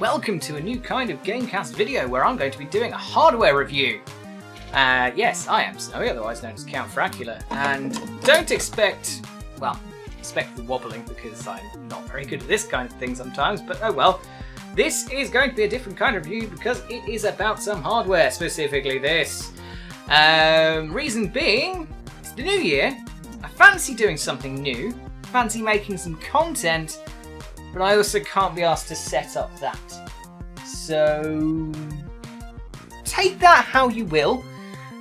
welcome to a new kind of GameCast video where I'm going to be doing a hardware review. Yes, I am Snowy, otherwise known as Count Fracula, and don't expect the wobbling because I'm not very good at this kind of thing sometimes, but oh well. This is going to be a different kind of review because it is about some hardware, specifically this. Reason being, it's the new year, I fancy doing something new, fancy making some content, but I also can't be asked to set up that. So take that how you will.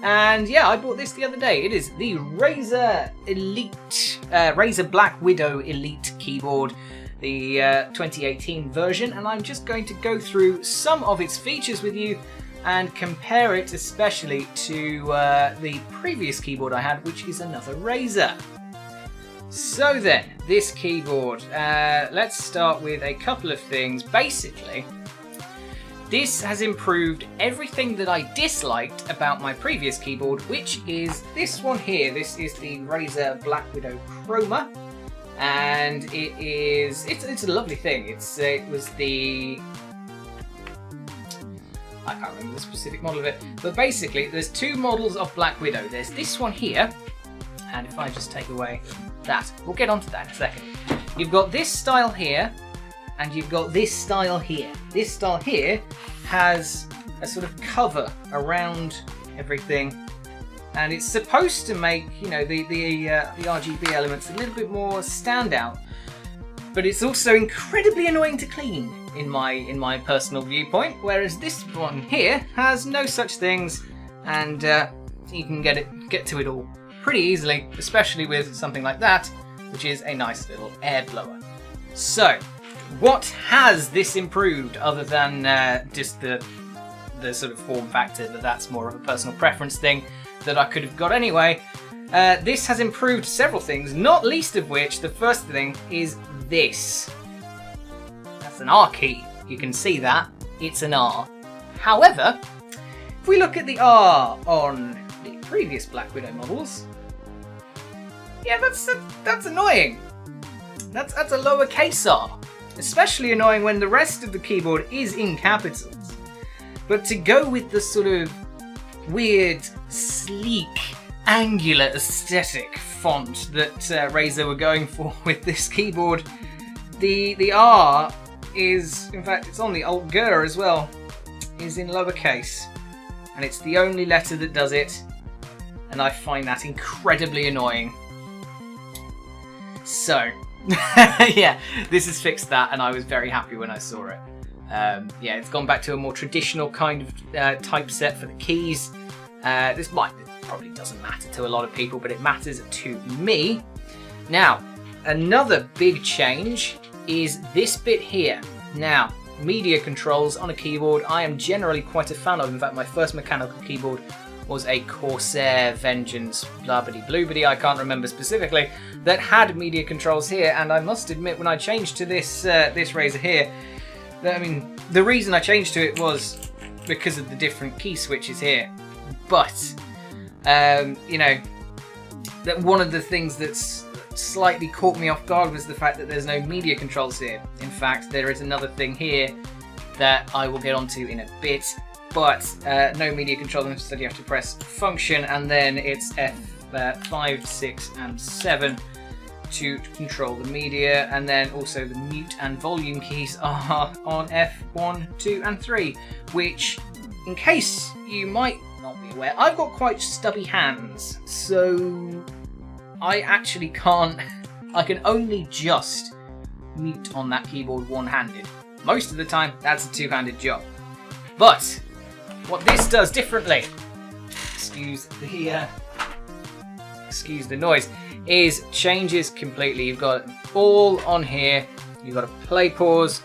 And yeah, I bought this the other day. It is the Razer Blackwidow Elite keyboard, the 2018 version, and I'm just going to go through some of its features with you and compare it especially to the previous keyboard I had, which is another Razer. So then, this keyboard, let's start with a couple of things. Basically, this has improved everything that I disliked about my previous keyboard, which is this one here. This is the Razer Blackwidow Chroma, and it's a lovely thing. It was the, I can't remember the specific model of it, but basically there's two models of Blackwidow. There's this one here, and if I just take away that, we'll get onto that in a second. You've got this style here, and you've got this style here. This style here has a sort of cover around everything, and it's supposed to make, you know, the RGB elements a little bit more standout. But it's also incredibly annoying to clean in my personal viewpoint. Whereas this one here has no such things, and you can get to it all pretty easily, especially with something like that, which is a nice little air blower. So, what has this improved other than just the sort of form factor, that's more of a personal preference thing that I could have got anyway? This has improved several things, not least of which, the first thing is this. That's an R key. You can see that. It's an R. However, if we look at the R on the previous Blackwidow models, yeah, that's annoying. That's a lowercase r. Especially annoying when the rest of the keyboard is in capitals. But to go with the sort of weird, sleek, angular aesthetic font that Razer were going for with this keyboard, the R is, in fact, it's on the Alt G as well, is in lowercase. And it's the only letter that does it, and I find that incredibly annoying. So, yeah, this has fixed that, and I was very happy when I saw it. Yeah, it's gone back to a more traditional kind of typeset for the keys. This probably doesn't matter to a lot of people, but it matters to me. Now, another big change is this bit here. Now, media controls on a keyboard I am generally quite a fan of. In fact, my first mechanical keyboard was a Corsair Vengeance blabbity bloobity, I can't remember specifically, that had media controls here, and I must admit when I changed to this Razer here, I mean, the reason I changed to it was because of the different key switches here. But, you know, that one of the things that's slightly caught me off guard was the fact that there's no media controls here. In fact, there is another thing here that I will get onto in a bit, but no media control, instead you have to press function, and then it's F5, 6 and 7 to control the media, and then also the mute and volume keys are on F1, 2 and 3, which, in case you might not be aware, I've got quite stubby hands, so I actually can't, I can only just mute on that keyboard one-handed. Most of the time, that's a two-handed job. But what this does differently, excuse the noise, is changes completely. You've got all on here. You've got a play, pause,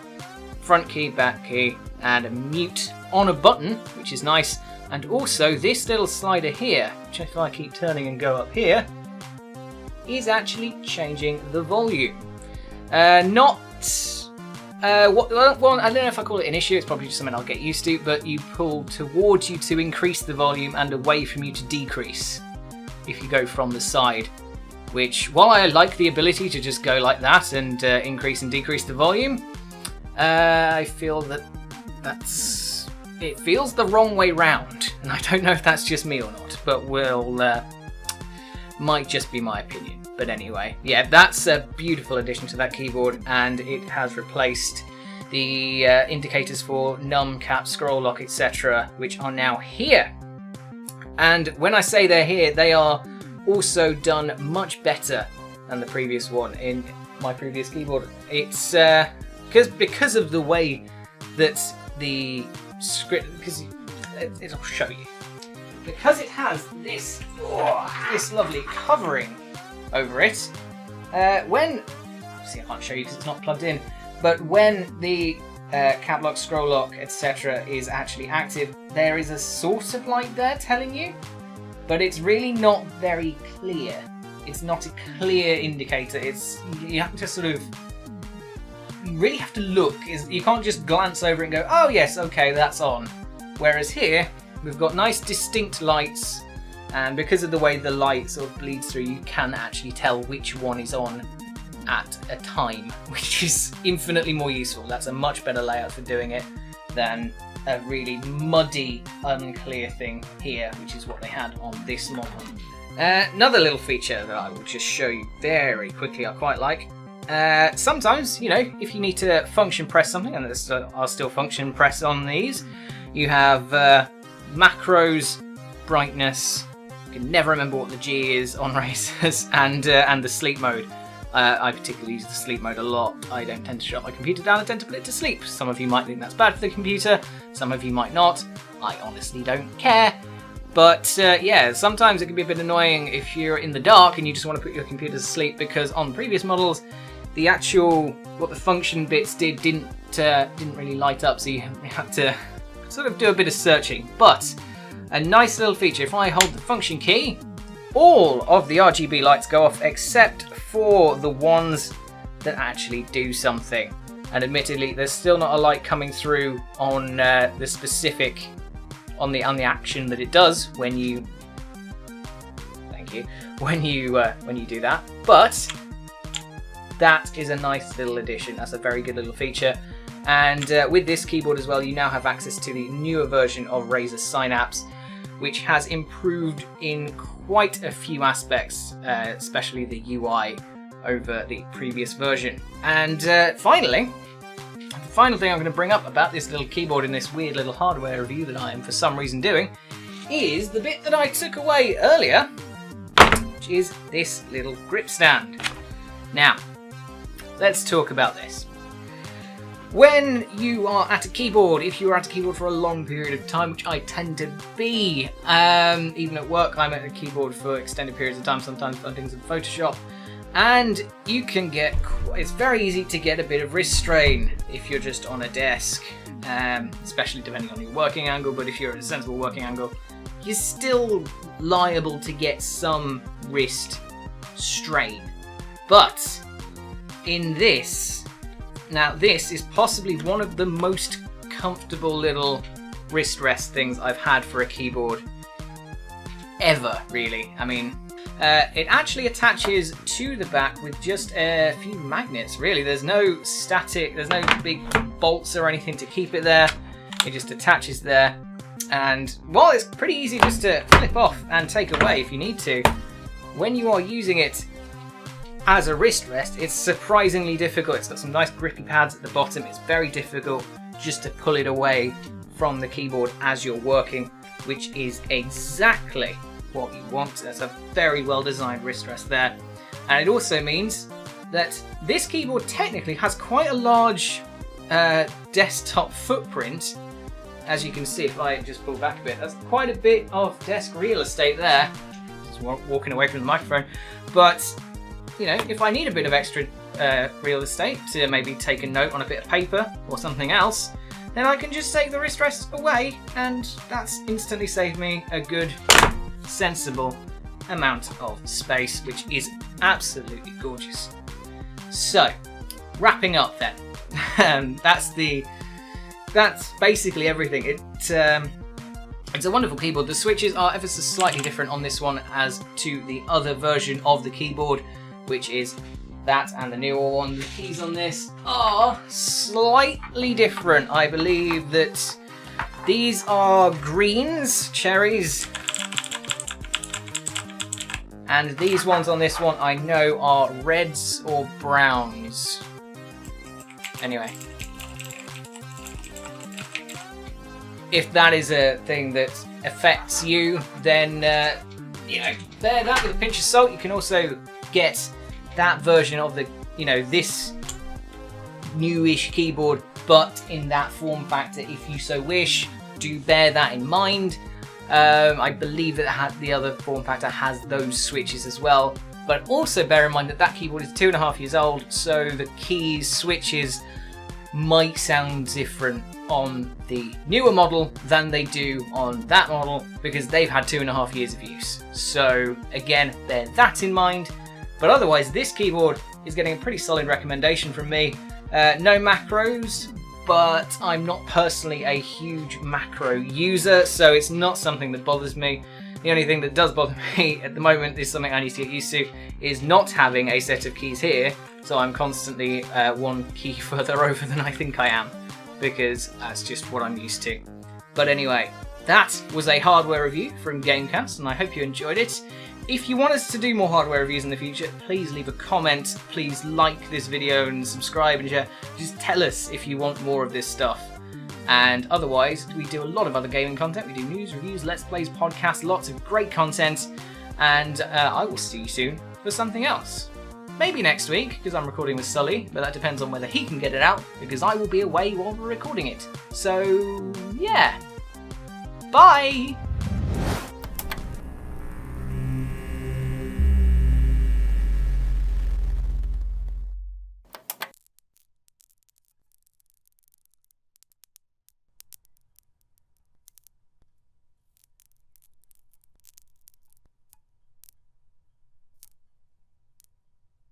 front key, back key, and a mute on a button, which is nice. And also this little slider here, which if I keep turning and go up here, is actually changing the volume. I don't know if I call it an issue, it's probably just something I'll get used to, but you pull towards you to increase the volume and away from you to decrease if you go from the side. Which, while I like the ability to just go like that and increase and decrease the volume, I feel that it feels the wrong way round, and I don't know if that's just me or not, but might just be my opinion. But anyway, yeah, that's a beautiful addition to that keyboard, and it has replaced the indicators for num, cap, scroll lock, etc., which are now here. And when I say they're here, they are also done much better than the previous one in my previous keyboard. It's because of the way that the script, because I'll show you, because it has this lovely covering over it. See, I can't show you because it's not plugged in, but when the cap lock, scroll lock, etc. is actually active, there is a sort of light there telling you, but it's really not very clear. It's not a clear indicator. You have to sort of, you really have to look. You can't just glance over and go, oh yes, okay, that's on. Whereas here, we've got nice distinct lights, and because of the way the light sort of bleeds through, you can actually tell which one is on at a time, which is infinitely more useful. That's a much better layout for doing it than a really muddy, unclear thing here, which is what they had on this model. Another little feature that I will just show you very quickly I quite like. Sometimes, you know, if you need to function press something, and there's are still function press on these, you have macros, brightness, you can never remember what the G is on Razers, and the sleep mode. I particularly use the sleep mode a lot. I don't tend to shut my computer down, I tend to put it to sleep. Some of you might think that's bad for the computer, some of you might not. I honestly don't care. But yeah, sometimes it can be a bit annoying if you're in the dark and you just want to put your computer to sleep, because on previous models, the actual, what the function bits didn't really light up, so you had to sort of do a bit of searching. But a nice little feature, if I hold the function key, all of the RGB lights go off except for the ones that actually do something. And admittedly, there's still not a light coming through on the specific, on the action that it does when you, thank you, when you do that. But that is a nice little addition. That's a very good little feature. And with this keyboard as well, you now have access to the newer version of Razer Synapse, which has improved in quite a few aspects, especially the UI over the previous version. And finally, the final thing I'm going to bring up about this little keyboard in this weird little hardware review that I am for some reason doing is the bit that I took away earlier, which is this little grip stand. Now, let's talk about this. When you are at a keyboard, if you are at a keyboard for a long period of time, which I tend to be, even at work I'm at a keyboard for extended periods of time, sometimes for things in Photoshop, and you can get, it's very easy to get a bit of wrist strain if you're just on a desk, especially depending on your working angle, but if you're at a sensible working angle, you're still liable to get some wrist strain. But in this, now this is possibly one of the most comfortable little wrist rest things I've had for a keyboard ever, really. I mean, it actually attaches to the back with just a few magnets, really. There's no static, there's no big bolts or anything to keep it there. It just attaches there. And while it's pretty easy just to flip off and take away if you need to, when you are using it as a wrist rest, it's surprisingly difficult. It's got some nice grippy pads at the bottom. It's very difficult just to pull it away from the keyboard as you're working, which is exactly what you want. That's a very well designed wrist rest there. And it also means that this keyboard technically has quite a large desktop footprint. As you can see, if I just pull back a bit, that's quite a bit of desk real estate there. Just walking away from the microphone. But you know, if I need a bit of extra real estate to maybe take a note on a bit of paper or something else, then I can just take the wrist rest away, and that's instantly saved me a good, sensible amount of space, which is absolutely gorgeous. So, wrapping up then, that's basically everything. It's a wonderful keyboard. The switches are ever so slightly different on this one as to the other version of the keyboard, which is that and the newer one. The keys on this are slightly different. I believe that these are greens, cherries, and these ones on this one I know are reds or browns. Anyway, if that is a thing that affects you, then you know, bear that with a pinch of salt. You can also get that version of the, you know, this newish keyboard, but in that form factor if you so wish. Do bear that in mind. I believe that the other form factor has those switches as well, but also bear in mind that that keyboard is 2.5 years old, so the keys, switches might sound different on the newer model than they do on that model because they've had 2.5 years of use. So again, bear that in mind. But otherwise, this keyboard is getting a pretty solid recommendation from me. No macros, but I'm not personally a huge macro user, so it's not something that bothers me. The only thing that does bother me at the moment is something I need to get used to, is not having a set of keys here, so I'm constantly one key further over than I think I am, because that's just what I'm used to. But anyway, that was a hardware review from GameCast, and I hope you enjoyed it. If you want us to do more hardware reviews in the future, please leave a comment, please like this video and subscribe and share. Just tell us if you want more of this stuff. And otherwise, we do a lot of other gaming content. We do news, reviews, let's plays, podcasts, lots of great content. And I will see you soon for something else. Maybe next week, because I'm recording with Sully, but that depends on whether he can get it out, because I will be away while we're recording it. So, yeah. Bye!